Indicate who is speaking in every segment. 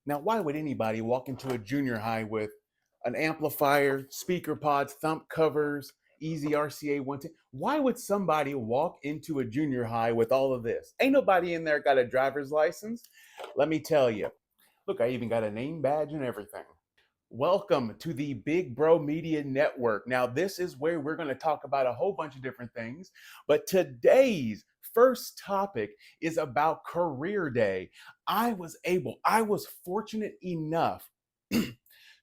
Speaker 1: Now, why would anybody walk into a junior high with an amplifier, speaker pods, thump covers, easy RCA 110? Why would somebody walk into a junior high with all of this? Ain't nobody in there got a driver's license. Let me tell you. Look, I even got a name badge and everything. Welcome to the Big Bro Media Network. Now, this is where we're going to talk about a whole bunch of different things, but today's first topic is about career day. I was fortunate enough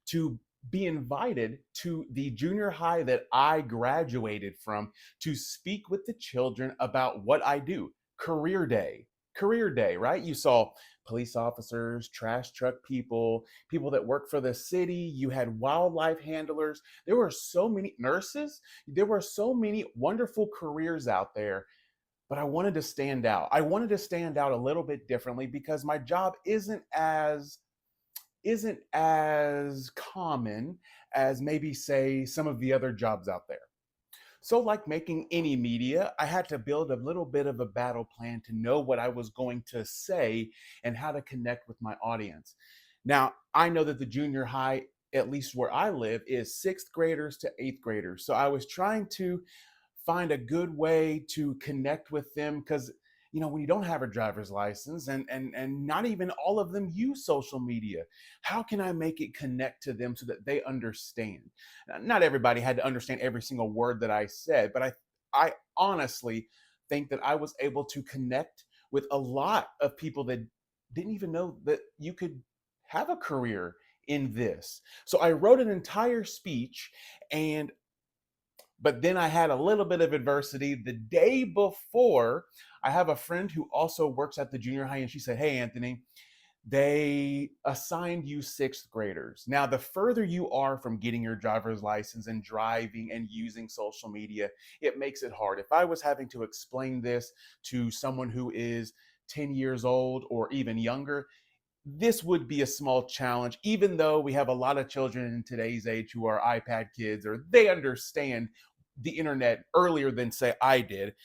Speaker 1: to be invited to the junior high that I graduated from to speak with the children about what I do. Career day. Career day, right? You saw police officers, trash truck people, people that work for the city. You had wildlife handlers. There were so many nurses. There were so many wonderful careers out there, but I wanted to stand out. I wanted to stand out a little bit differently because my job isn't as common as maybe say some of the other jobs out there. So, like making any media, I had to build a little bit of a battle plan to know what I was going to say and how to connect with my audience. Now, I know that the junior high, at least where I live, is sixth graders to eighth graders. So I was trying to find a good way to connect with them because when you don't have a driver's license and not even all of them use social media, how can I make it connect to them so that they understand? Not everybody had to understand every single word that I said, but I honestly think that I was able to connect with a lot of people that didn't even know that you could have a career in this. So I wrote an entire speech, and but then I had a little bit of adversity the day before. I have a friend who also works at the junior high, and she said, "Hey, Anthony, they assigned you sixth graders. Now, the further you are from getting your driver's license and driving and using social media, it makes it hard. If I was having to explain this to someone who is 10 years old or even younger, this would be a small challenge, even though we have a lot of children in today's age who are iPad kids, or they understand the internet earlier than say I did.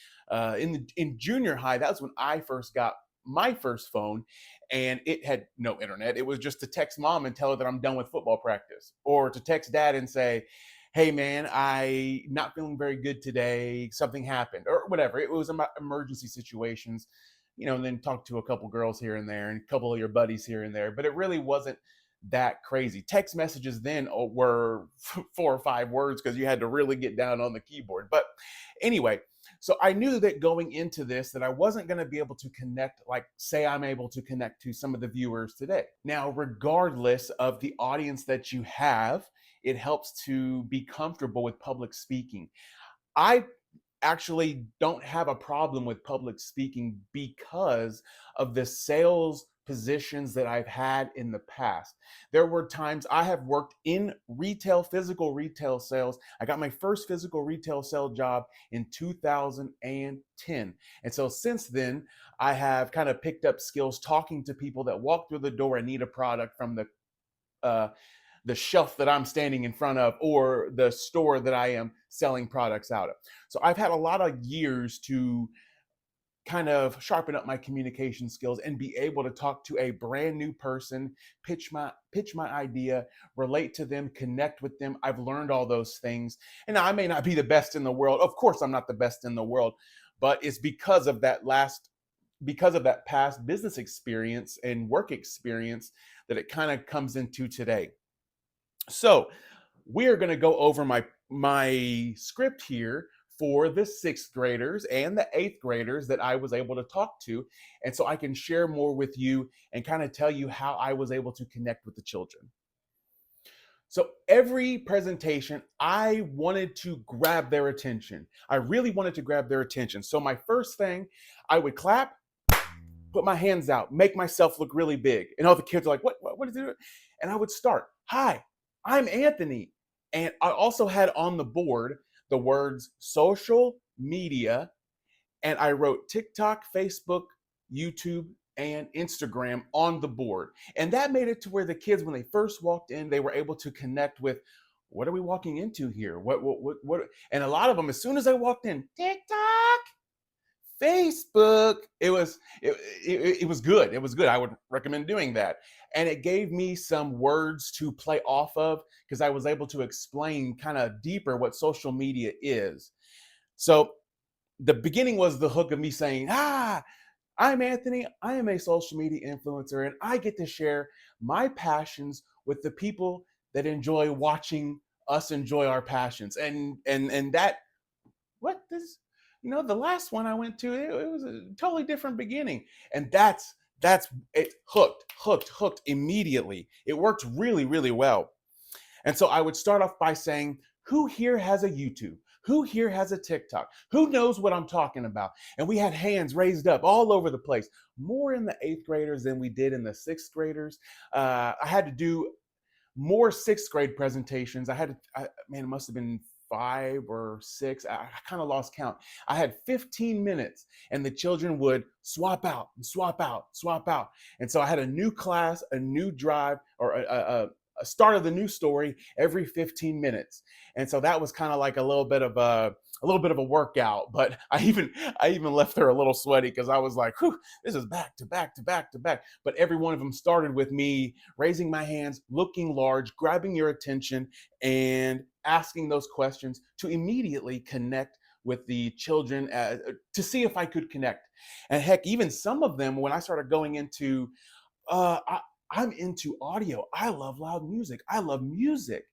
Speaker 1: In junior high, that's when I first got my first phone, and it had no internet. It was just to text mom and tell her that I'm done with football practice, or to text dad and say, "Hey man, I not feeling very good today. Something happened," or whatever. It was emergency situations, and then talk to a couple girls here and there and a couple of your buddies here and there. But it really wasn't that crazy. Text messages then were 4 or 5 words because you had to really get down on the keyboard. But anyway, so I knew that going into this that I wasn't going to be able to connect like say I'm able to connect to some of the viewers today. Now, regardless of the audience that you have, it helps to be comfortable with public speaking. I actually don't have a problem with public speaking because of the sales positions that I've had in the past. There were times I have worked in retail, physical retail sales. I got my first physical retail sale job in 2010. And so since then, I have kind of picked up skills talking to people that walk through the door and need a product from uh, the shelf that I'm standing in front of or the store that I am selling products out of. So I've had a lot of years to kind of sharpen up my communication skills and be able to talk to a brand new person, pitch my idea, relate to them, connect with them. I've learned all those things. And now I may not be the best in the world. Of course I'm not the best in the world, but it's because of that past business experience and work experience that it kind of comes into today. So we are going to go over my script here for the sixth graders and the eighth graders that I was able to talk to. And so I can share more with you and kind of tell you how I was able to connect with the children. So every presentation, I wanted to grab their attention. I really wanted to grab their attention. So my first thing, I would clap, put my hands out, make myself look really big. And all the kids are like, what is it? And I would start, "Hi, I'm Anthony." And I also had on the board the words social media, and I wrote TikTok, Facebook, YouTube, and Instagram on the board. And that made it to where the kids, when they first walked in, they were able to connect with, what are we walking into here? What? And a lot of them, as soon as I walked in, TikTok, Facebook, it was good. It was good. I would recommend doing that. And it gave me some words to play off of because I was able to explain kind of deeper what social media is. So the beginning was the hook of me saying, I'm Anthony. I am a social media influencer, and I get to share my passions with the people that enjoy watching us enjoy our passions. And that what this the last one I went to, it was a totally different beginning. And that's it, hooked immediately. It worked really, really well. And so I would start off by saying, who here has a YouTube? Who here has a TikTok? Who knows what I'm talking about? And we had hands raised up all over the place, more in the eighth graders than we did in the sixth graders. I had to do more sixth grade presentations. Man, it must have been 5 or 6. I kind of lost count. I had 15 minutes, and the children would swap out and swap out, swap out. And so I had a new class, a new drive, or a start of the new story every 15 minutes. And so that was kind of like a little bit of a workout. But I even left there a little sweaty because I was like, whew, this is back to back to back to back. But every one of them started with me raising my hands, looking large, grabbing your attention, and asking those questions to immediately connect with the children, to see if I could connect. And heck, even some of them, when I started going into, I, I'm into audio. I love loud music. I love music.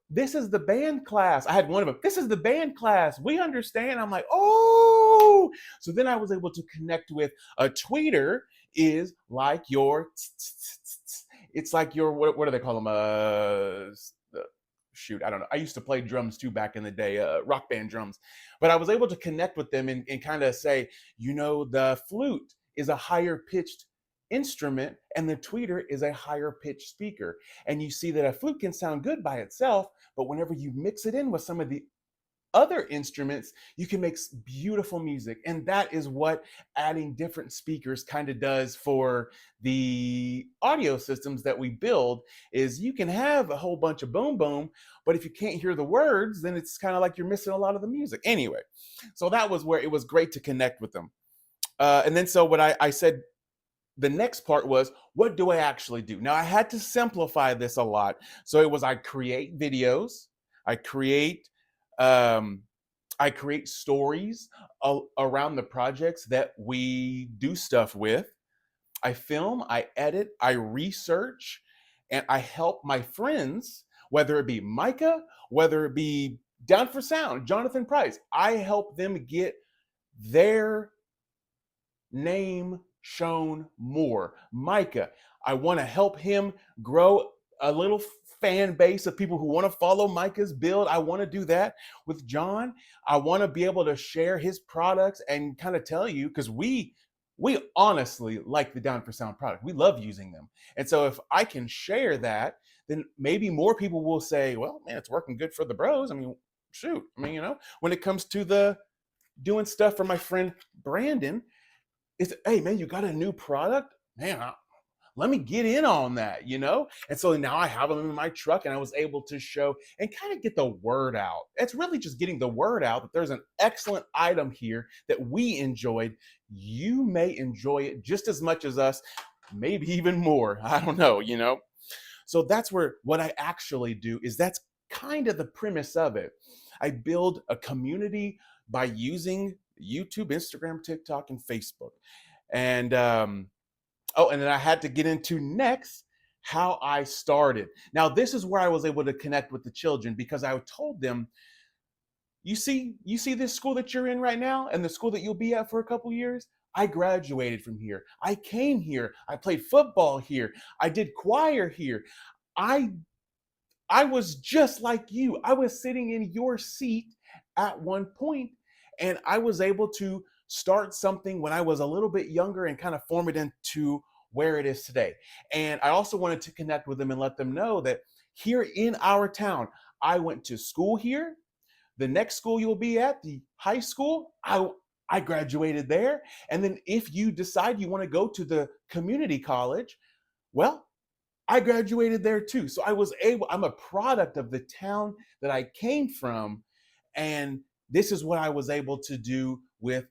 Speaker 1: This is the band class. I had one of them. This is the band class. We understand. I'm like, oh. So then I was able to connect with a tweeter is like your, it's like your, what do they call them? Shoot, I don't know. I used to play drums too back in the day, rock band drums. But I was able to connect with them and kind of say, the flute is a higher pitched instrument and the tweeter is a higher pitched speaker. And you see that a flute can sound good by itself, but whenever you mix it in with some of the other instruments, you can make beautiful music. And that is what adding different speakers kind of does for the audio systems that we build. Is you can have a whole bunch of boom boom, but if you can't hear the words, then it's kind of like you're missing a lot of the music anyway. So that was where it was great to connect with them. And then so what I said, the next part was, what do I actually do? Now I had to simplify this a lot. So it was, I create videos, I create um, I create stories around the projects that we do stuff with. I film, I edit, I research, and I help my friends, whether it be Micah, whether it be Down for Sound, Jonathan Price. I help them get their name shown more. Micah, I want to help him grow a little fan base of people who want to follow Micah's build. I want to do that with John. I want to be able to share his products and kind of tell you, because we honestly like the Down for Sound product. We love using them. And so if I can share that, then maybe more people will say, well, man, it's working good for the bros. I mean, shoot. I mean, when it comes to the doing stuff for my friend Brandon, it's, hey man, you got a new product, man, let me get in on that. And so now I have them in my truck, and I was able to show and kind of get the word out. It's really just getting the word out that there's an excellent item here that we enjoyed. You may enjoy it just as much as us, maybe even more. I don't know. So that's where what I actually do is, that's kind of the premise of it. I build a community by using YouTube, Instagram, TikTok, and Facebook. And and then I had to get into next how I started. Now, this is where I was able to connect with the children, because I told them, you see this school that you're in right now and the school that you'll be at for a couple years? I graduated from here. I came here. I played football here. I did choir here. I I was just like you. I was sitting in your seat at one point, and I was able to start something when I was a little bit younger and kind of form it into where it is today. And I also wanted to connect with them and let them know that here in our town, I went to school here. The next school you'll be at, the high school, I graduated there. And then if you decide you want to go to the community college, well, I graduated there too. So I'm a product of the town that I came from. And this is what I was able to do with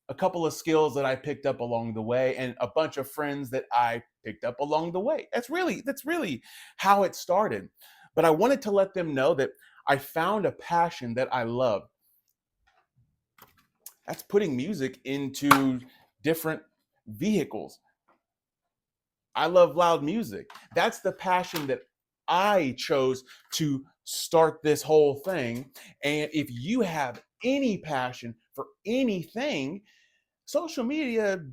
Speaker 1: a couple of skills that I picked up along the way, and a bunch of friends that I picked up along the way. That's really how it started. But I wanted to let them know that I found a passion that I love. That's putting music into different vehicles. I love loud music. That's the passion that I chose to start this whole thing. And if you have any passion for anything, social media,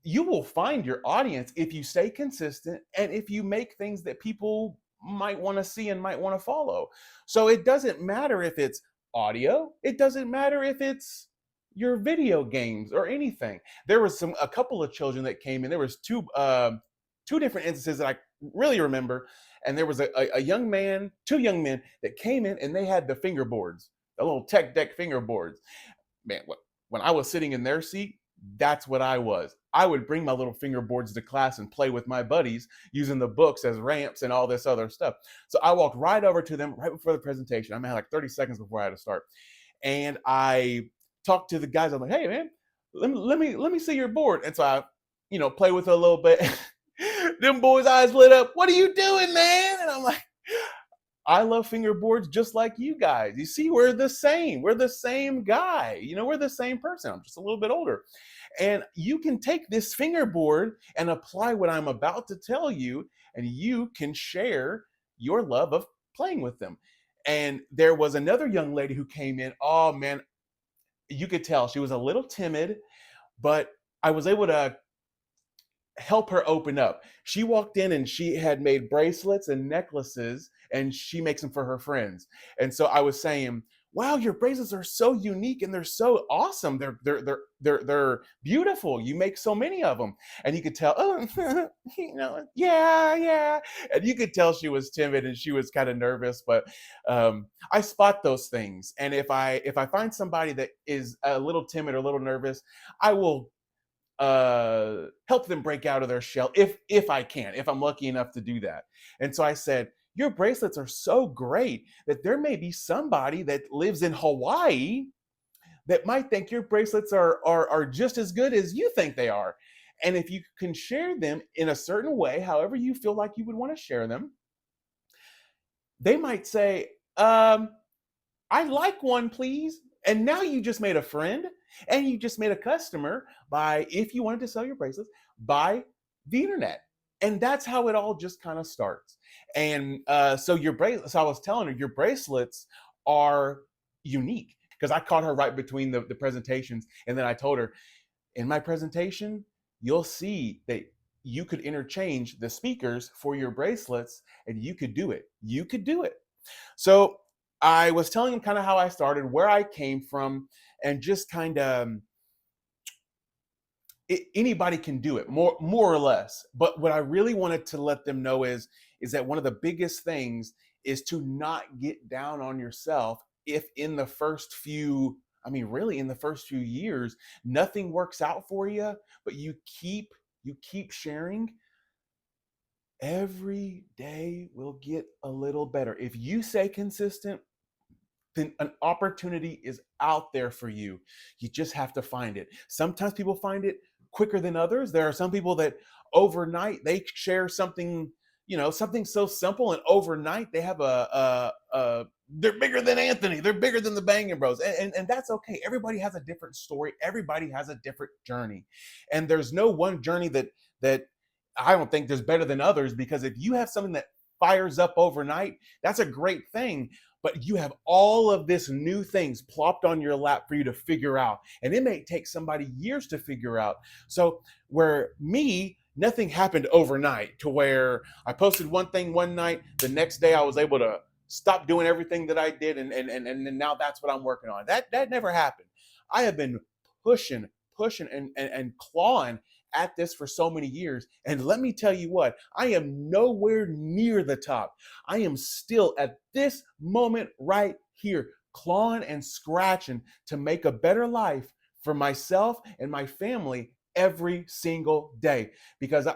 Speaker 1: you will find your audience if you stay consistent and if you make things that people might want to see and might want to follow. So it doesn't matter if it's audio, it doesn't matter if it's your video games or anything. There was a couple of children that came in. There was two different instances that I really remember, and there was a young man, two young men that came in, and they had the fingerboards, the little tech deck fingerboards. Man, when I was sitting in their seat, that's what I was. I would bring my little fingerboards to class and play with my buddies using the books as ramps and all this other stuff. So I walked right over to them right before the presentation. I had like 30 seconds before I had to start. And I talked to the guys. I'm like, hey man, let me see your board. And so I, play with it a little bit. Them boys' eyes lit up. What are you doing, man? And I'm like, I love fingerboards just like you guys. You see, we're the same. We're the same guy. We're the same person. I'm just a little bit older. And you can take this fingerboard and apply what I'm about to tell you, and you can share your love of playing with them. And there was another young lady who came in. Oh man, you could tell she was a little timid, but I was able to help her open up. She walked in and she had made bracelets and necklaces, and she makes them for her friends. And so I was saying, "Wow, your bracelets are so unique and they're so awesome. They're beautiful. You make so many of them." And you could tell, "Oh, yeah, yeah." And you could tell she was timid and she was kind of nervous, but I spot those things. And if I find somebody that is a little timid or a little nervous, I will help them break out of their shell if I can, if I'm lucky enough to do that. And so I said, your bracelets are so great that there may be somebody that lives in Hawaii that might think your bracelets are just as good as you think they are. And if you can share them in a certain way, however you feel like you would want to share them, they might say, I'd like one, please. And now you just made a friend and you just made a customer by, if you wanted to sell your bracelets, by the internet. And that's how it all just kind of starts. And so your bracelets, so I was telling her, your bracelets are unique because I caught her right between the presentations. And then I told her, in my presentation, you'll see that you could interchange the speakers for your bracelets and you could do it. You could do it. So I was telling him kind of how I started, where I came from, and just kind of anybody can do it, more or less. But what I really wanted to let them know is that one of the biggest things is to not get down on yourself if in the first few, I mean, really in the first few years, nothing works out for you, but you keep sharing. Every day will get a little better if you stay consistent. Then an opportunity is out there for you. You just have to find it. Sometimes people find it quicker than others. There are some people that overnight they share something, something so simple, and overnight they have they're bigger than Anthony. They're bigger than the Banging Bros, and that's okay. Everybody has a different story. Everybody has a different journey, and there's no one journey that I don't think there's better than others, because if you have something that fires up overnight, that's a great thing. But you have all of this new things plopped on your lap for you to figure out. And it may take somebody years to figure out. So where me, nothing happened overnight to where I posted one thing one night, the next day I was able to stop doing everything that I did, and now that's what I'm working on. That never happened. I have been pushing, and clawing at this for so many years. And let me tell you what, I am nowhere near the top. I am still at this moment right here, clawing and scratching to make a better life for myself and my family every single day, because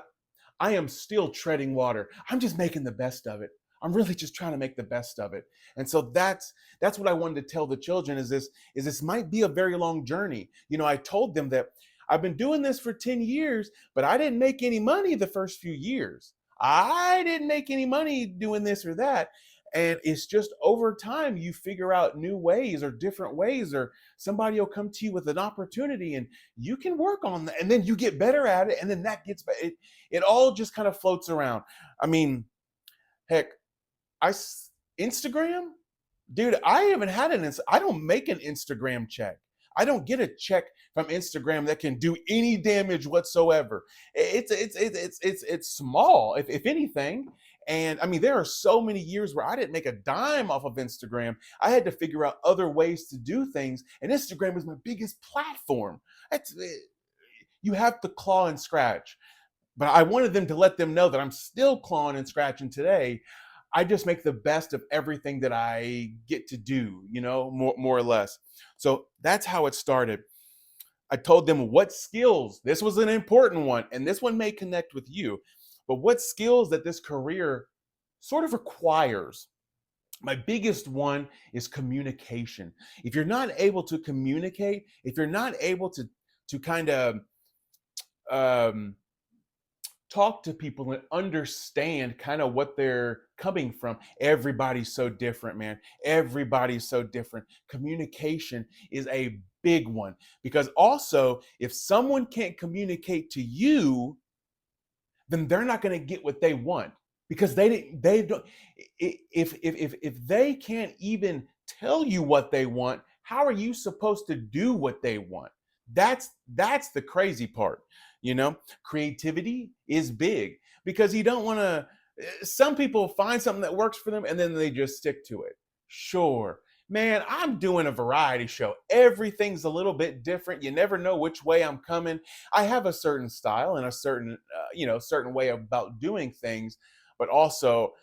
Speaker 1: I am still treading water. I'm just making the best of it. I'm really just trying to make the best of it. And so that's what I wanted to tell the children is this might be a very long journey. I told them that I've been doing this for 10 years, but I didn't make any money the first few years. I didn't make any money doing this or that. And it's just over time you figure out new ways or different ways, or somebody will come to you with an opportunity and you can work on that, and then you get better at it, and then that gets it all just kind of floats around. I mean, heck, I Instagram, dude. I haven't had I don't make an Instagram check. I don't get a check from Instagram that can do any damage whatsoever. It's small, if anything. And I mean, there are so many years where I didn't make a dime off of Instagram. I had to figure out other ways to do things, and Instagram is my biggest platform. You have to claw and scratch. But I wanted them to let them know that I'm still clawing and scratching today. I just make the best of everything that I get to do, more or less. So that's how it started. I told them what skills, this was an important one, and this one may connect with you, but what skills that this career sort of requires. My biggest one is communication. If you're not able to communicate, if you're not able to kind of um, talk to people and understand kind of what they're coming from. Everybody's so different, man. Everybody's so different. Communication is a big one, because also if someone can't communicate to you, then they're not going to get what they want, because they don't if they can't even tell you what they want, how are you supposed to do what they want? That's the crazy part. Creativity is big, because you don't want to, some people find something that works for them and then they just stick to it. Sure, man, I'm doing a variety show. Everything's a little bit different. You never know which way I'm coming. I have a certain style and a certain way about doing things, but also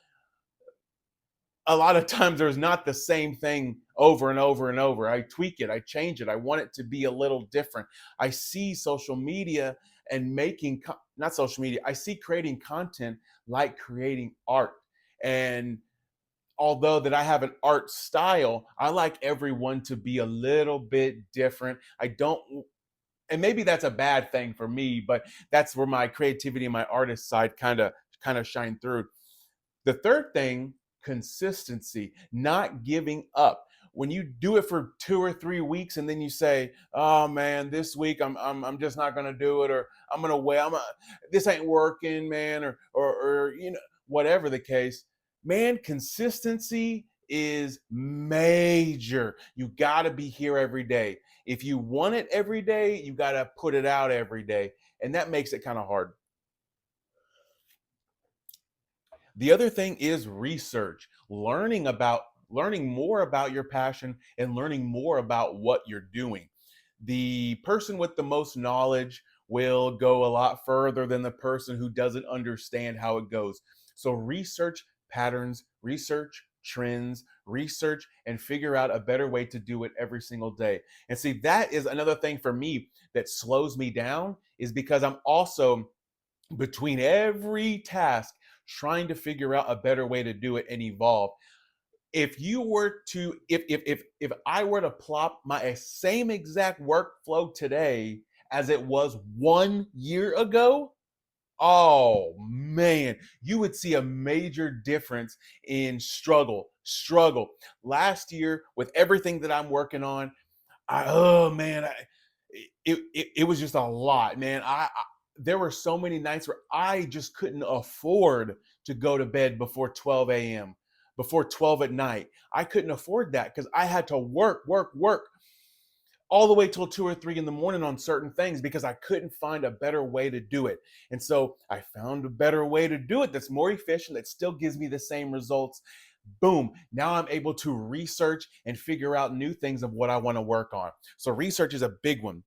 Speaker 1: a lot of times there's not the same thing over and over and over. I tweak it, I change it, I want it to be a little different. I see social media and not social media, I see creating content like creating art. And although that I have an art style, I like everyone to be a little bit different. I don't, and maybe that's a bad thing for me, but that's where my creativity and my artist side kind of shine through. The third thing, consistency, not giving up. When you do it for 2 or 3 weeks and then you say, "Oh man, this week I'm just not gonna do it," or "I'm gonna wait, this ain't working, man," or whatever the case, man, consistency is major. You got to be here every day. If you want it every day, you got to put it out every day, and that makes it kind of hard. The other thing is research, learning more about your passion and learning more about what you're doing. The person with the most knowledge will go a lot further than the person who doesn't understand how it goes. So research patterns, research trends, research and figure out a better way to do it every single day. And see, that is another thing for me that slows me down, is because I'm also between every task trying to figure out a better way to do it and evolve. If I were to plop my same exact workflow today as it was 1 year ago, oh man, you would see a major difference in struggle. Last year, with everything that I'm working on, oh man, it was just a lot, man. There were so many nights where I just couldn't afford to go to bed before 12 a.m., before 12 at night. I couldn't afford that because I had to work all the way till 2 or 3 in the morning on certain things because I couldn't find a better way to do it. And so I found a better way to do it that's more efficient, that still gives me the same results. Boom. Now I'm able to research and figure out new things of what I want to work on. So research is a big one.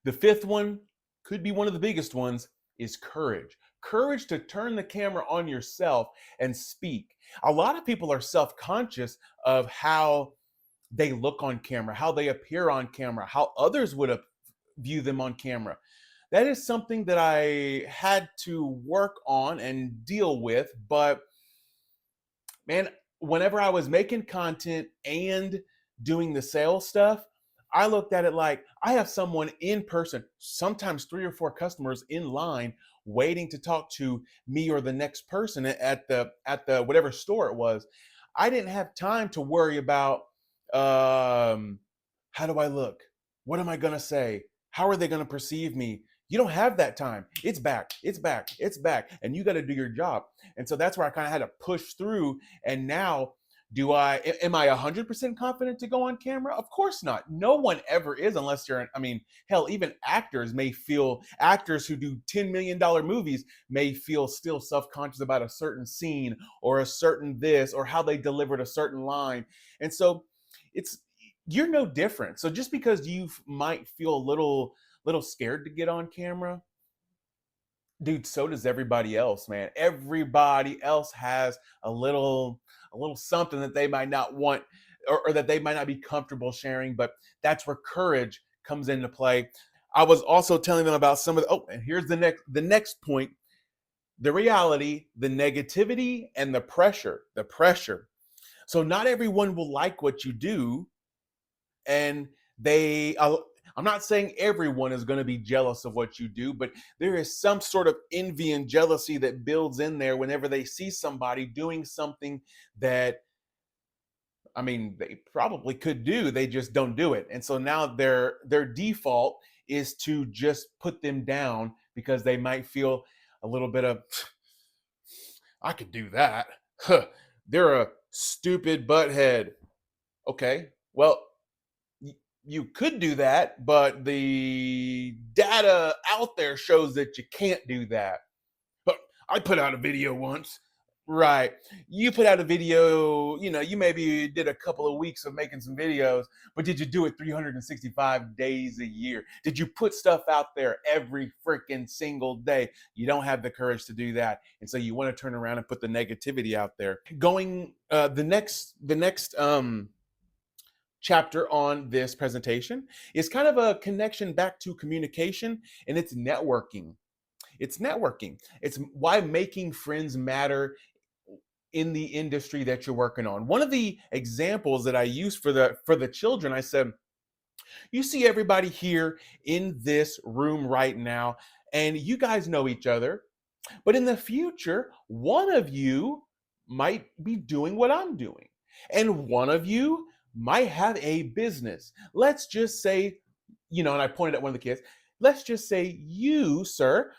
Speaker 1: The fifth one could be one of the biggest ones, is courage. Courage to turn the camera on yourself and speak. A lot of people are self-conscious of how they look on camera, how they appear on camera, how others would view them on camera. That is something that I had to work on and deal with, but Man, whenever I was making content and doing the sales stuff, I looked at it like I have someone in person, sometimes 3 or 4 customers in line waiting to talk to me or the next person at the whatever store it was. I didn't have time to worry about how do I look? What am I going to say? How are they going to perceive me? You don't have that time. It's back. It's back. It's back. And you got to do your job. And so that's where I kind of had to push through. And now, am I 100% confident to go on camera? Of course not. No one ever is, unless I mean, hell, even actors who do $10 million movies may feel still self-conscious about a certain scene or a certain this or how they delivered a certain line. And so it's, you're no different. So just because you might feel a little scared to get on camera, dude, so does everybody else, man. Everybody else has a little something that they might not want, or that they might not be comfortable sharing, but that's where courage comes into play. I was also telling them about some of the, oh, and here's the next point, the reality, the negativity, and the pressure. So not everyone will like what you do, and I'm not saying everyone is going to be jealous of what you do, but there is some sort of envy and jealousy that builds in there whenever they see somebody doing something that, I mean, they probably could do, they just don't do it. And so now their default is to just put them down because they might feel a little bit of, I could do that. Huh, they're a stupid butthead. Okay, well, you could do that, but the data out there shows that you can't do that. But I put out a video once. Right. You put out a video, you maybe did a couple of weeks of making some videos, but did you do it 365 days a year? Did you put stuff out there every freaking single day? You don't have the courage to do that. And so you want to turn around and put the negativity out there. Going the next chapter on this presentation is kind of a connection back to communication, and it's networking. It's why making friends matter in the industry that you're working on. One of the examples that I used for the children, I said, you see everybody here in this room right now, and you guys know each other, but in the future, one of you might be doing what I'm doing, and one of you might have a business. Let's just say, and I pointed at one of the kids, let's just say you, sir,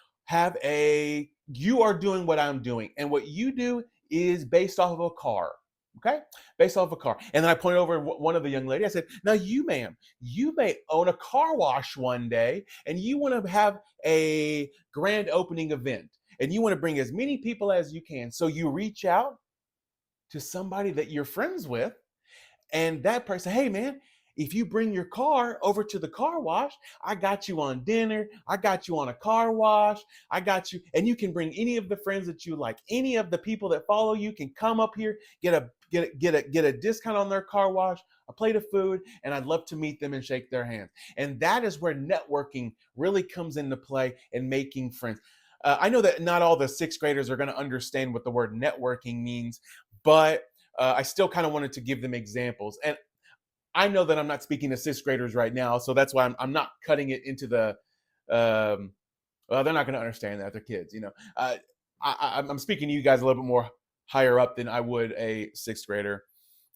Speaker 1: you are doing what I'm doing, and what you do is based off of a car. Okay, based off of a car. And then I pointed over at one of the young lady. I said, now you, ma'am, you may own a car wash one day, and you want to have a grand opening event, and you want to bring as many people as you can. So you reach out to somebody that you're friends with, and that person, hey man, if you bring your car over to the car wash, I got you on dinner, I got you on a car wash, I got you, and you can bring any of the friends that you like. Any of the people that follow you can come up here, get a discount on their car wash, a plate of food, and I'd love to meet them and shake their hands. And that is where networking really comes into play and making friends. I know that not all the sixth graders are going to understand what the word networking means, but I still kind of wanted to give them examples. And I know that I'm not speaking to sixth graders right now, so that's why I'm not cutting it into the. Well, they're not going to understand that, they're kids, I'm speaking to you guys a little bit more higher up than I would a sixth grader.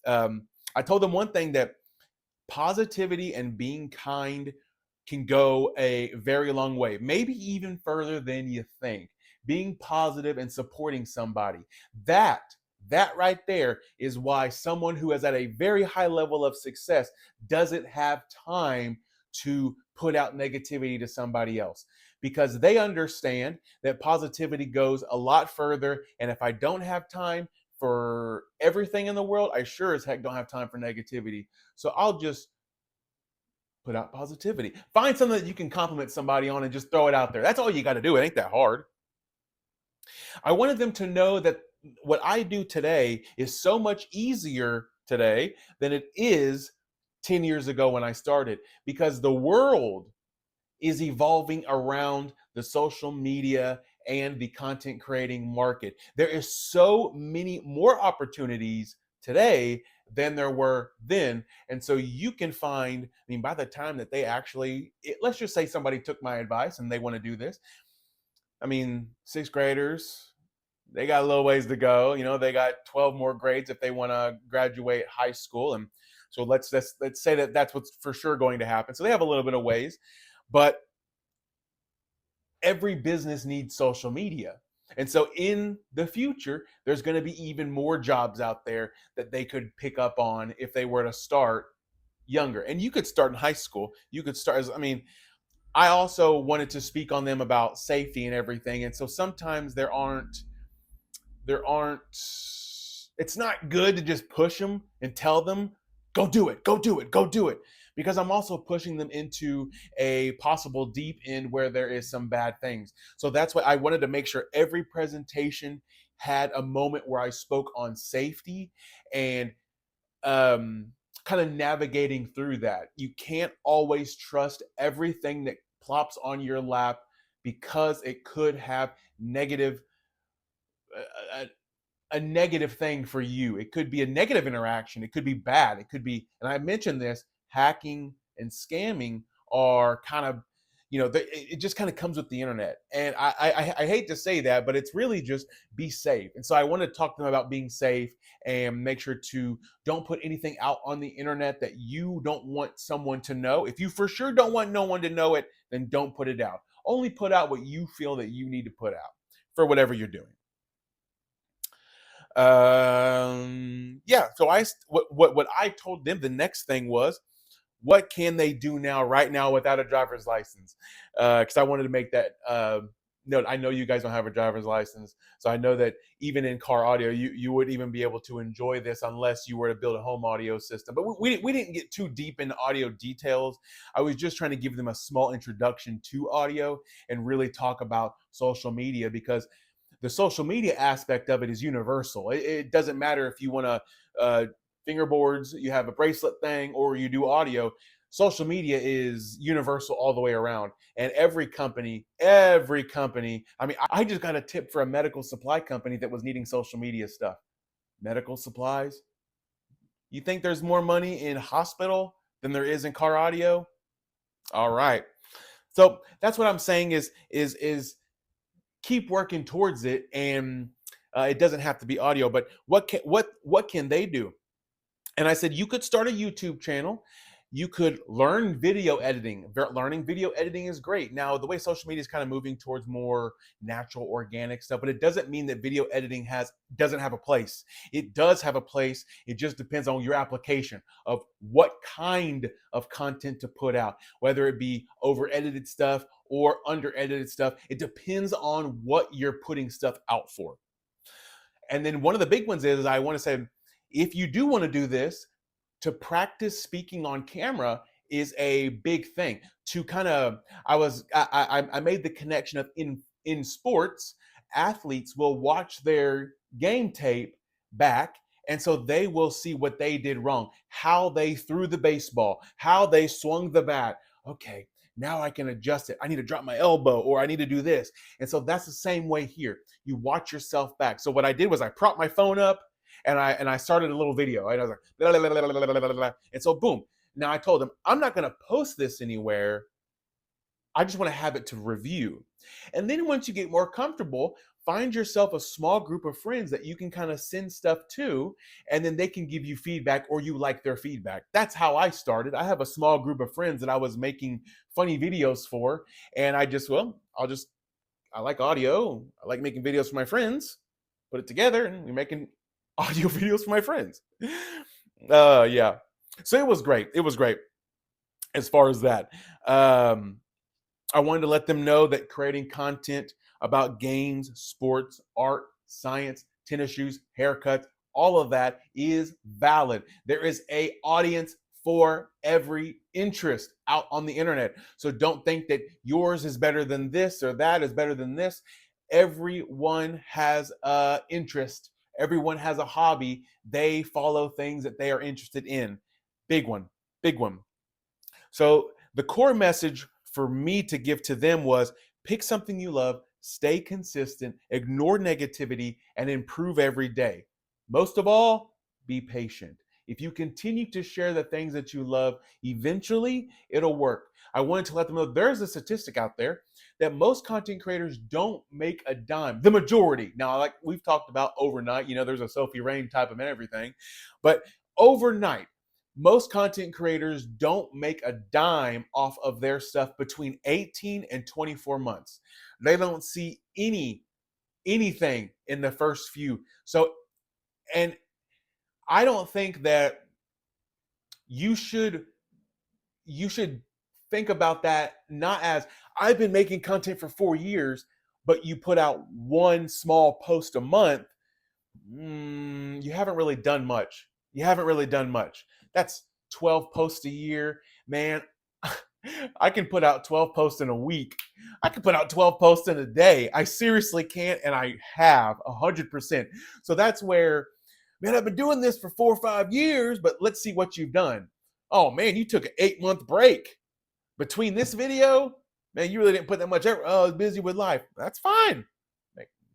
Speaker 1: I told them one thing, that positivity and being kind can go a very long way, maybe even further than you think. Being positive and supporting somebody, that right there is why someone who is at a very high level of success doesn't have time to put out negativity to somebody else, because they understand that positivity goes a lot further. And if I don't have time for everything in the world, I sure as heck don't have time for negativity. So I'll just put out positivity. Find something that you can compliment somebody on and just throw it out there. That's all you got to do. It ain't that hard. I wanted them to know that what I do today is so much easier today than it is 10 years ago when I started, because the world is evolving around the social media and the content creating market. There is so many more opportunities today than there were then. And so you can find, I mean, by the time that they actually, let's just say somebody took my advice and they want to do this. I mean, sixth graders, they got a little ways to go. You know, they got 12 more grades if they want to graduate high school. And so let's say that that's what's for sure going to happen. So they have a little bit of ways, but every business needs social media. And so in the future, there's going to be even more jobs out there that they could pick up on if they were to start younger. And you could start in high school. You could start as, I mean, I also wanted to speak on them about safety and everything. And so sometimes there aren't it's not good to just push them and tell them go do it, go do it, go do it, because I'm also pushing them into a possible deep end where there is some bad things. So that's why I wanted to make sure every presentation had a moment where I spoke on safety and um kind of navigating through that. You can't always trust everything that plops on your lap because it could have negative uh, a negative thing for you. It could be a negative interaction. It could be bad. It could be, and I mentioned this, hacking and scamming are kind of, it just kind of comes with the internet. And I hate to say that, but it's really just be safe. And so I want to talk to them about being safe and make sure to don't put anything out on the internet that you don't want someone to know. If you for sure don't want no one to know it, then don't put it out. Only put out what you feel that you need to put out for whatever you're doing. Yeah, so what I told them, the next thing was, what can they do now right now without a driver's license, because I wanted to make that note. I know you guys don't have a driver's license, so I know that even in car audio you wouldn't even be able to enjoy this unless you were to build a home audio system. But we didn't get too deep into audio details. I was just trying to give them a small introduction to audio and really talk about social media, because the social media aspect of it is universal. It doesn't matter if you want to fingerboards, you have a bracelet thing, or you do audio. Social media is universal all the way around. And every company, I mean, I just got a tip for a medical supply company that was needing social media stuff. Medical supplies. You think there's more money in hospital than there is in car audio? All right. So that's what I'm saying is keep working towards it, and it doesn't have to be audio. But what can they do? And I said, you could start a YouTube channel. You could learn video editing. Learning video editing is great. Now, the way social media is kind of moving towards more natural, organic stuff, but it doesn't mean that video editing doesn't have a place. It does have a place. It just depends on your application of what kind of content to put out, whether it be over edited stuff or under edited stuff. It depends on what you're putting stuff out for. And then one of the big ones is, I want to say, if you do want to do this, to practice speaking on camera is a big thing. To kind of, I made the connection of in sports, athletes will watch their game tape back, and so they will see what they did wrong, how they threw the baseball, how they swung the bat. Okay, now I can adjust it. I need to drop my elbow, or I need to do this. And so that's the same way here. You watch yourself back. So what I did was I propped my phone up, and I started a little video. And I was like, blah, blah, blah, blah, blah, blah, blah. And so boom. Now I told them, I'm not going to post this anywhere. I just want to have it to review. And then once you get more comfortable, find yourself a small group of friends that you can kind of send stuff to, and then they can give you feedback, or you like their feedback. That's how I started. I have a small group of friends that I was making funny videos for, and I like audio. I like making videos for my friends. Put it together, and we're making audio videos for my friends. Yeah. So it was great. It was great as far as that. I wanted to let them know that creating content about games, sports, art, science, tennis shoes, haircuts, all of that is valid. There is a audience for every interest out on the internet. So don't think that yours is better than this or that is better than this. Everyone has a interest. Everyone has a hobby. They follow things that they are interested in. Big one, big one. So the core message for me to give to them was, pick something you love, stay consistent, ignore negativity, and improve every day. Most of all, be patient. If you continue to share the things that you love, eventually it'll work. I wanted to let them know there's a statistic out there that most content creators don't make a dime. The majority. Now, like we've talked about overnight, there's a Sophie Rain type of and everything, but overnight, most content creators don't make a dime off of their stuff between 18 and 24 months. They don't see anything in the first few. So, and I don't think that you should you should think about that not as I've been making content for 4 years, but you put out one small post a month. You haven't really done much. You haven't really done much. That's 12 posts a year, man. I can put out 12 posts in a week. I can put out 12 posts in a day. I seriously can't, and I have 100%. So that's where, man, I've been doing this for 4 or 5 years, but let's see what you've done. Oh man, you took an 8-month break between this video. Man, you really didn't put that much effort. Oh, I was busy with life. That's fine.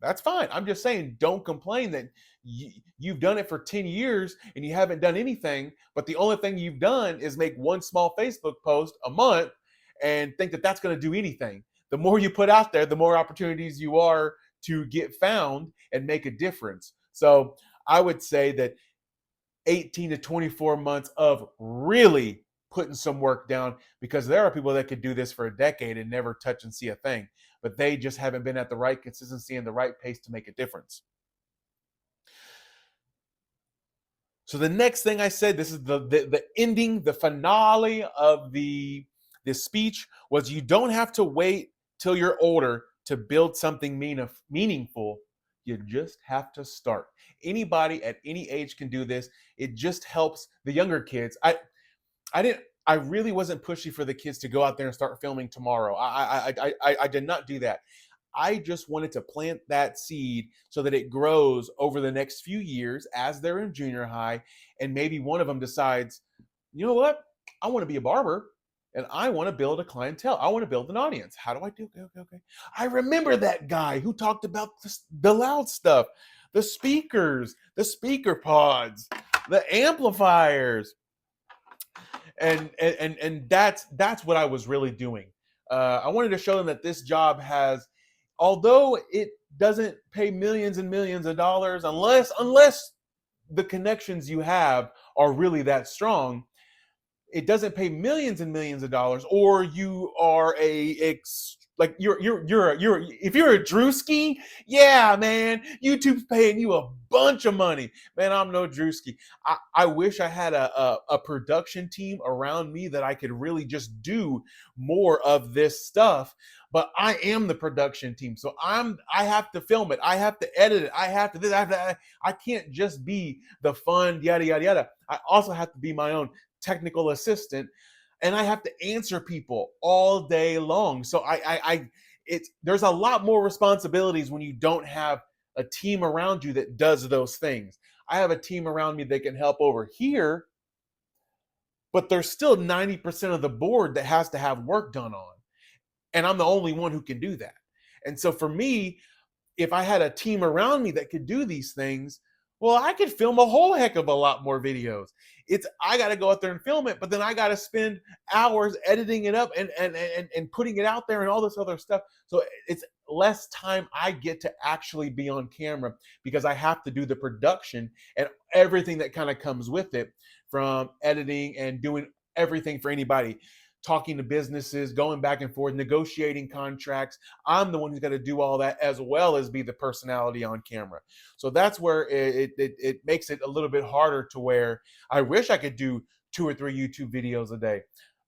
Speaker 1: That's fine. I'm just saying, don't complain that you've done it for 10 years and you haven't done anything, but the only thing you've done is make one small Facebook post a month and think that that's going to do anything. The more you put out there, the more opportunities you are to get found and make a difference. So I would say that 18 to 24 months of really putting some work down, because there are people that could do this for a decade and never touch and see a thing, but they just haven't been at the right consistency and the right pace to make a difference. So the next thing I said, this is the ending, the finale of this speech, was you don't have to wait till you're older to build something meaningful. You just have to start. Anybody at any age can do this. It just helps the younger kids. I really wasn't pushy for the kids to go out there and start filming tomorrow. I did not do that. I just wanted to plant that seed so that it grows over the next few years as they're in junior high. And maybe one of them decides, you know what? I want to be a barber and I want to build a clientele. I want to build an audience. How do I do? Okay. I remember that guy who talked about the loud stuff, the speakers, the speaker pods, the amplifiers. And that's what I was really doing. I wanted to show them that this job has, although it doesn't pay millions and millions of dollars, unless the connections you have are really that strong, it doesn't pay millions and millions of dollars, or you are like you're if you're a Drewski, yeah, man, YouTube's paying you a bunch of money. Man, I'm no Drewski. I wish I had a production team around me that I could really just do more of this stuff. But I am the production team, so I have to film it, I have to edit it, I have to this, I can't just be the fun yada yada yada. I also have to be my own technical assistant, and I have to answer people all day long. So there's a lot more responsibilities when you don't have a team around you that does those things. I have a team around me that can help over here, but there's still 90% of the board that has to have work done on. And I'm the only one who can do that. And so for me, if I had a team around me that could do these things, well, I could film a whole heck of a lot more videos. I got to go out there and film it, but then I got to spend hours editing it up and putting it out there and all this other stuff. So it's less time I get to actually be on camera, because I have to do the production and everything that kind of comes with it, from editing and doing everything for anybody, talking to businesses, going back and forth, negotiating contracts. I'm the one who's got to do all that, as well as be the personality on camera. So that's where it makes it a little bit harder, to where I wish I could do 2 or 3 YouTube videos a day.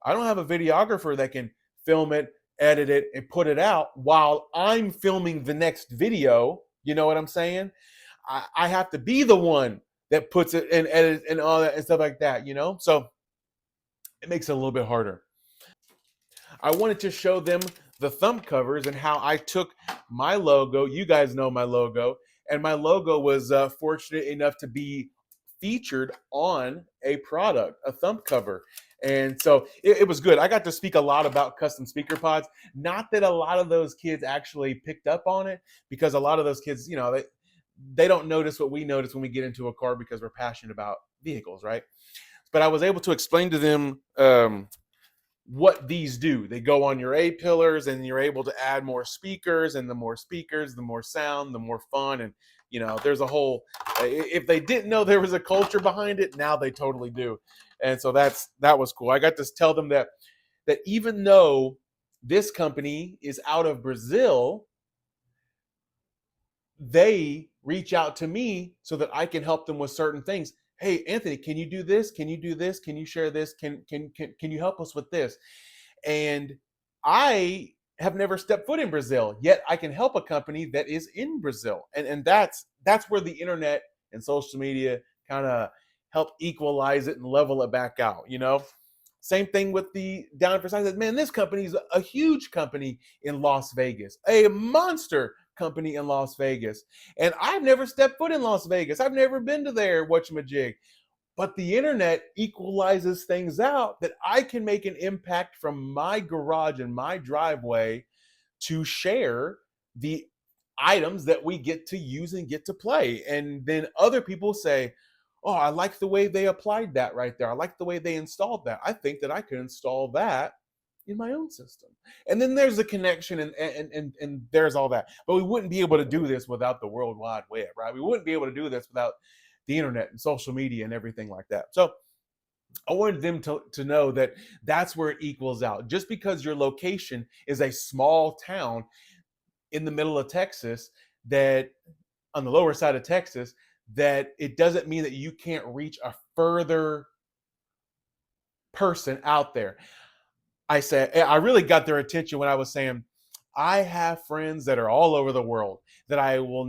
Speaker 1: I don't have a videographer that can film it, edit it, and put it out while I'm filming the next video. You know what I'm saying? I have to be the one that puts it and edits and all that and stuff like that, So it makes it a little bit harder. I wanted to show them the thumb covers and how I took my logo. You guys know my logo, and my logo was fortunate enough to be featured on a product, a thumb cover. And so it was good. I got to speak a lot about custom speaker pods. Not that a lot of those kids actually picked up on it, because a lot of those kids, they don't notice what we notice when we get into a car because we're passionate about vehicles, right? But I was able to explain to them what these do. They go on your A pillars, and you're able to add more speakers, and the more speakers, the more sound, the more fun. And there's a whole, if they didn't know there was a culture behind it, now they totally do. And so that was cool. I got to tell them that even though this company is out of Brazil, they reach out to me so that I can help them with certain things. Hey, Anthony, can you do this? Can you do this? Can you share this? Can you help us with this? And I have never stepped foot in Brazil, yet I can help a company that is in Brazil. And that's where the internet and social media kind of help equalize it and level it back out. Same thing with the Down for Science. Man, this company is a huge company in Las Vegas, a monster company in Las Vegas. And I've never stepped foot in Las Vegas. I've never been to there, whatchamajig. But the internet equalizes things out that I can make an impact from my garage and my driveway to share the items that we get to use and get to play. And then other people say, oh, I like the way they applied that right there. I like the way they installed that. I think that I could install that in my own system. And then there's the connection, and there's all that. But we wouldn't be able to do this without the World Wide Web, right? We wouldn't be able to do this without the internet and social media and everything like that. So I wanted them to know that that's where it equals out. Just because your location is a small town in the middle of Texas, that on the lower side of Texas, that it doesn't mean that you can't reach a further person out there. I really got their attention when I was saying, I have friends that are all over the world that I will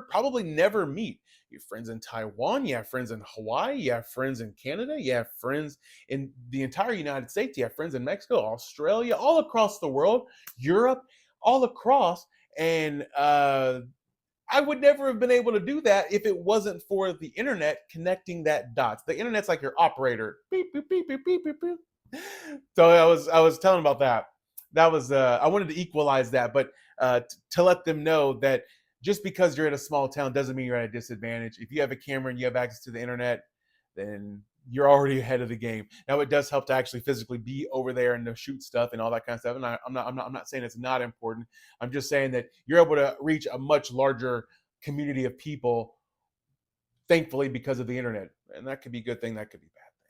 Speaker 1: probably never meet. You have friends in Taiwan, you have friends in Hawaii, you have friends in Canada, you have friends in the entire United States, you have friends in Mexico, Australia, all across the world, Europe, all across. And I would never have been able to do that if it wasn't for the internet connecting that dots. The internet's like your operator. Beep, beep, beep, beep, beep, beep, beep. So I was telling about that. That was I wanted to equalize that, but to let them know that just because you're in a small town doesn't mean you're at a disadvantage. If you have a camera and you have access to the internet, then you're already ahead of the game. Now it does help to actually physically be over there and to shoot stuff and all that kind of stuff. And I'm not saying it's not important. I'm just saying that you're able to reach a much larger community of people, thankfully, because of the internet. And that could be a good thing. That could be a bad thing.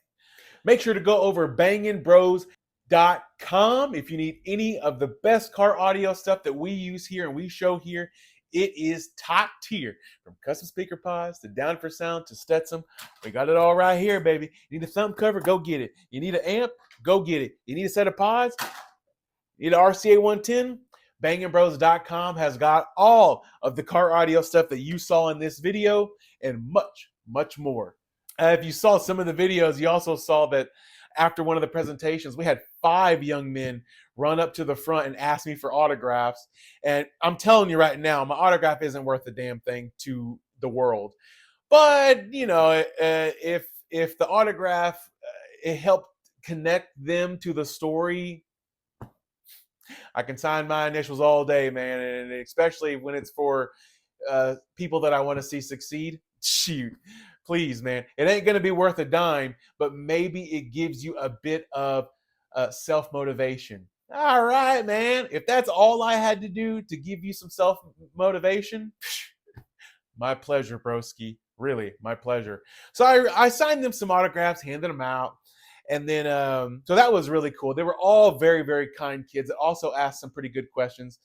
Speaker 1: Make sure to go over bangingbros.com if you need any of the best car audio stuff that we use here and we show here. It is top tier, from custom speaker pods to Down for Sound to Stetson. We got it all right here, baby. You need a thumb cover? Go get it. You need an amp? Go get it. You need a set of pods? You need an RCA 110? Bangingbros.com has got all of the car audio stuff that you saw in this video and much, much more. If you saw some of the videos, you also saw that after one of the presentations, we had 5 young men run up to the front and ask me for autographs. And I'm telling you right now, my autograph isn't worth a damn thing to the world. But, if the autograph, it helped connect them to the story, I can sign my initials all day, man. And especially when it's for people that I want to see succeed. Shoot, please, man. It ain't going to be worth a dime, but maybe it gives you a bit of self-motivation. All right, man. If that's all I had to do to give you some self-motivation, my pleasure, broski. Really, my pleasure. So I signed them some autographs, handed them out. And then, so that was really cool. They were all very, very kind kids that also asked some pretty good questions.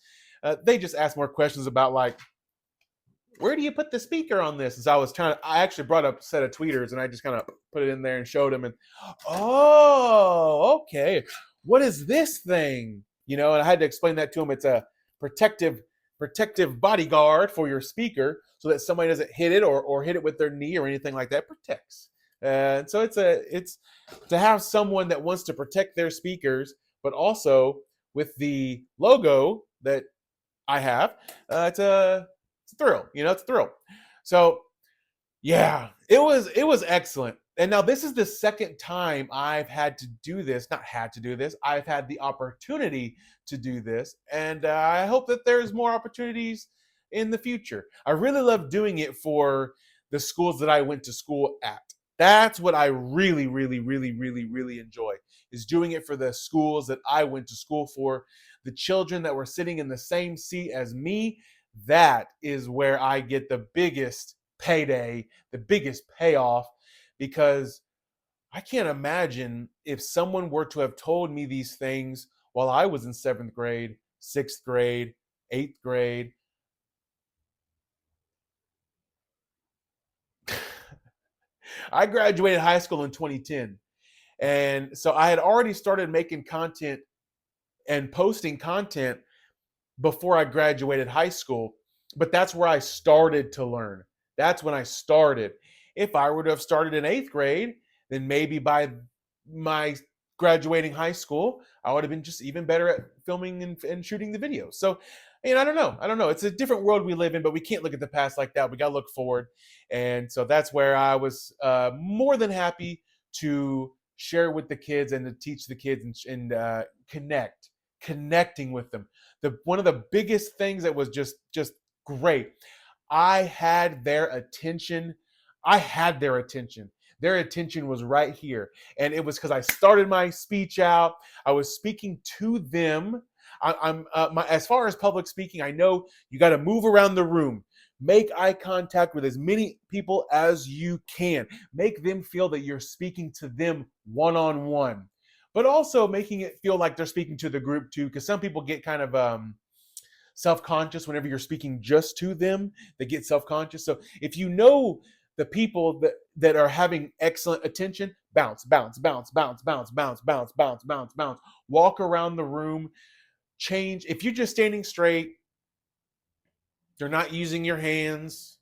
Speaker 1: They just asked more questions about, like, where do you put the speaker on this? As I actually brought up a set of tweeters and I just kind of put it in there and showed them. And, oh, okay. What is this thing? And I had to explain that to them. It's a protective bodyguard for your speaker so that somebody doesn't hit it or hit it with their knee or anything like that. It protects. And so it's to have someone that wants to protect their speakers, but also with the logo that I have, it's a thrill. It's a thrill. So yeah, It was excellent. And now this is the second time I've had to do this, not had to do this. I've had the opportunity to do this, and I hope that there's more opportunities in the future. I really love doing it for the schools that I went to school at. That's what I really, really, really, really, really enjoy, is doing it for the schools that I went to school for, the children that were sitting in the same seat as me. That is where I get the biggest payday, the biggest payoff, because I can't imagine if someone were to have told me these things while I was in seventh grade, sixth grade, eighth grade. I graduated high school in 2010. And so I had already started making content and posting content before I graduated high school, but that's where I started to learn. That's when I started. If I were to have started in eighth grade, then maybe by my graduating high school, I would have been just even better at filming and shooting the videos. So, I don't know. I don't know. It's a different world we live in, but we can't look at the past like that. We got to look forward. And so that's where I was more than happy to share with the kids and to teach the kids and connecting with them. The one of the biggest things that was just great, I had their attention. I had their attention. Their attention was right here. And it was because I started my speech out. I was speaking to them. As far as public speaking, I know you got to move around the room, make eye contact with as many people as you can, make them feel that you're speaking to them one on one, but also making it feel like they're speaking to the group too. Because some people get kind of self-conscious whenever you're speaking just to them. They get self-conscious. So if you know the people that are having excellent attention, bounce, bounce, bounce, bounce, bounce, bounce, bounce, bounce, bounce, bounce. Walk around the room, change. If you're just standing straight, you're not using your hands,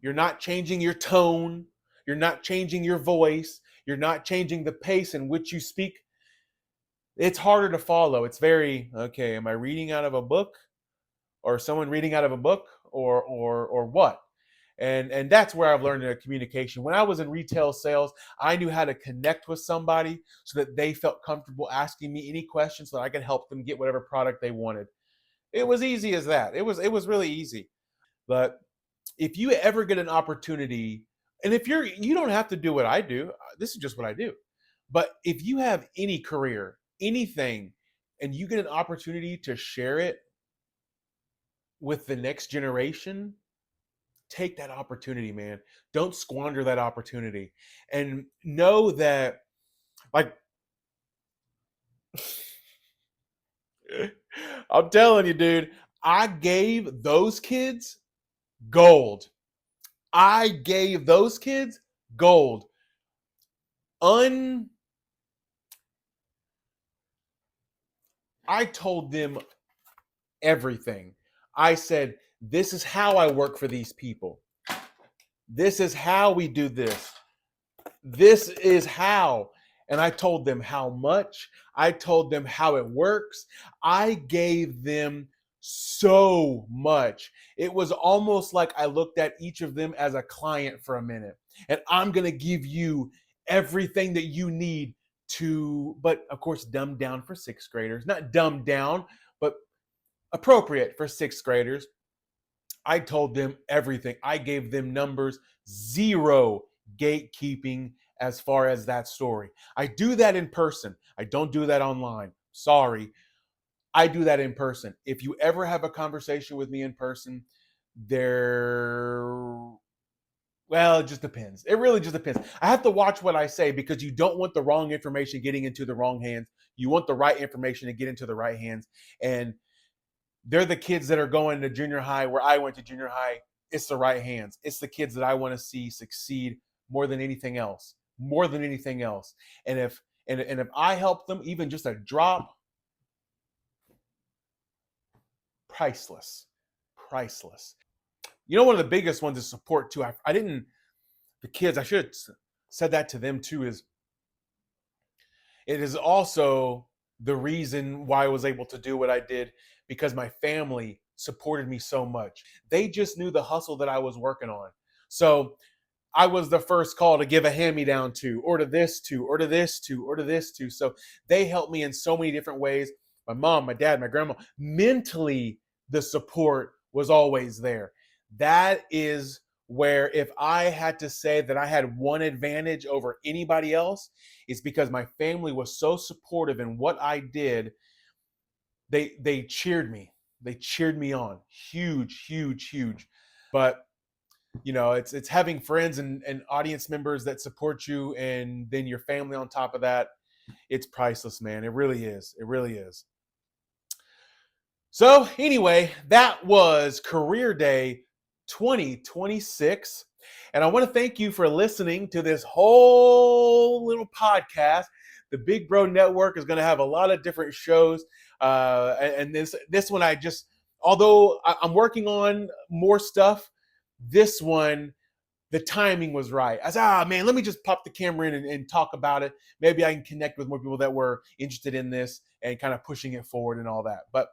Speaker 1: you're not changing your tone, you're not changing your voice, you're not changing the pace in which you speak, it's harder to follow. It's very, okay, am I reading out of a book, or someone reading out of a book, or what? And that's where I've learned communication. When I was in retail sales, I knew how to connect with somebody so that they felt comfortable asking me any questions so that I could help them get whatever product they wanted. It was easy as that. It was really easy. But if you ever get an opportunity, and if you don't have to do what I do, this is just what I do. But if you have any career, anything, and you get an opportunity to share it with the next generation, take that opportunity, man. Don't squander that opportunity. And know that, like, I'm telling you, dude, I gave those kids gold. I gave those kids gold. Un I told them everything. I said, this is how I work for these people. This is how we do this. This is how. And I told them how much. I told them how it works. I gave them so much. It was almost like I looked at each of them as a client for a minute. And I'm going to give you everything that you need to, but of course, dumbed down for sixth graders. Not dumbed down, but appropriate for sixth graders. I told them everything. I gave them numbers, zero gatekeeping as far as that story. I do that in person. I don't do that online. Sorry. I do that in person. If you ever have a conversation with me in person, there, well, it just depends. It really just depends. I have to watch what I say because you don't want the wrong information getting into the wrong hands. You want the right information to get into the right hands. And they're the kids that are going to junior high where I went to junior high. It's the right hands. It's the kids that I want to see succeed more than anything else. More than anything else. And if I help them, even just a drop, priceless. Priceless. You know, one of the biggest ones is support too. I didn't, the kids, I should have said that to them too, is it is also the reason why I was able to do what I did, because my family supported me so much. They just knew the hustle that I was working on. So I was the first call to give a hand-me-down to, or to this to, or to this to, or to this to. So they helped me in so many different ways. My mom, my dad, my grandma. Mentally, the support was always there. That is where, if I had to say that I had one advantage over anybody else, it's because my family was so supportive in what I did. They cheered me. They cheered me on. Huge, huge, huge. But it's having friends and audience members that support you, and then your family on top of that. It's priceless, man. It really is. It really is. So anyway, that was Career Day 2026. And I want to thank you for listening to this whole little podcast. The Big Bro Network is going to have a lot of different shows. And this one, although I'm working on more stuff, this one, the timing was right. I said, man, let me just pop the camera in and talk about it. Maybe I can connect with more people that were interested in this and kind of pushing it forward and all that. But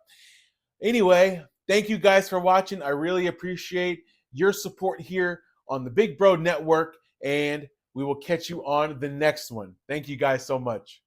Speaker 1: anyway, thank you guys for watching. I really appreciate your support here on the Big Bro Network, and we will catch you on the next one. Thank you guys so much.